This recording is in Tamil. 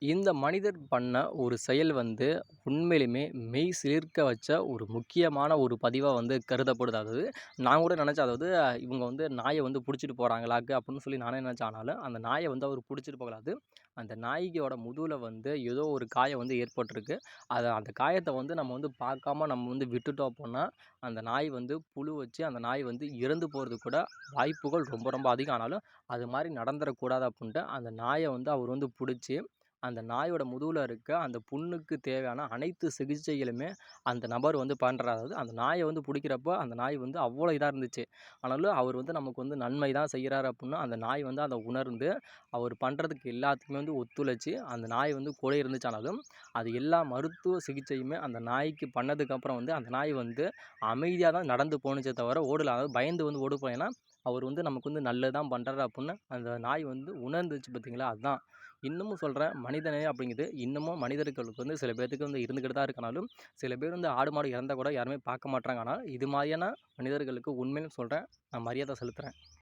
இந்த மனிதர் பண்ண ஒரு செயல் வந்து உண்மையிலுமே மெய் சிலிர்க்க வச்ச ஒரு முக்கியமான ஒரு பதிவா வந்து கருதப்படுது. அதாவது நான் கூட நினச்சேன், அதாவது இவங்க வந்து நாய வந்து புடிச்சிட்டு போறாங்களாக்கு அப்படின்னு சொல்லி நானே நினச்சேன். ஆனாலும் அந்த நாய வந்து அவரு புடிச்சிட்டு போகல. அது அந்த நாய்க்கோட முதுகுல வந்து ஏதோ ஒரு காயம் வந்து ஏற்பட்டிருக்கு. அந்த காயத்த வந்து நம்ம வந்து பார்க்காம நம்ம வந்து விட்டுட்டோம் அப்புட்ன்னா, அந்த நாய் வந்து புழு வச்சு அந்த நாய் வந்து இறந்து போறதுக்கு கூட வாய்ப்புகள் ரொம்ப ரொம்ப அதிகம். ஆனாலும் அது மாரி நடந்துறக்கூடாது அப்புட்ன்ட்டு அந்த நாய வந்து அவரு வந்து புடிச்சு அந்த நாயோட முதுகுல இருக்க அந்த புண்ணுக்கு தேவையான அனைத்து சிகிச்சைகளுமே அந்த நபர் வந்து பண்றாரு. அதாவது அந்த நாய வந்து புடிக்கிறப்போ, அந்த நாய் வந்து அவ்வளோ இதா இருந்துச்சு. ஆனாலும் அவர் வந்து நமக்கு வந்து நன்மை தான் செய்றாரு அப்புட்ன்னா, அந்த நாய் வந்து அத உணர்ந்து, அவர் பண்றதுக்கு எல்லாத்துக்குமே வந்து ஒத்துழைச்சு, அந்த நாய் வந்து கூட இருந்துச்சு. ஆனாலும், அது எல்லா மருத்துவ சிகிச்சையுமே அந்த நாய்க்கு பண்ணதுக்கப்புறம் வந்து, அந்த நாய் வந்து அமைதியா தான் நடந்து போணுச்சே தவிர ஓடல. அதாவது பயந்து வந்து ஓட போல. ஏன்னா, அவர் வந்து நமக்கு வந்து நல்லது தான் பண்றாரு அப்புட்ன்னு அந்த நாய் வந்து உணர்ந்துச்சு பார்த்தீங்களா? அதான். இன்னமும் சொல்றேன், மனிதநேயம் அப்படிங்கிறது இன்னமும் மனிதர்களுக்கு வந்து சில பேத்துக்கு வந்து இருந்துகிட்டு தான் இருக்கனாலும், சில பேர் வந்து ஆடு, மாடு இறந்தா கூட யாருமே பார்க்க மாட்றாங்க. ஆனா, இது மாரியான மனிதர்களுக்கு உண்மையிலும் சொல்றேன், நான் மரியாதை செலுத்துறேன்.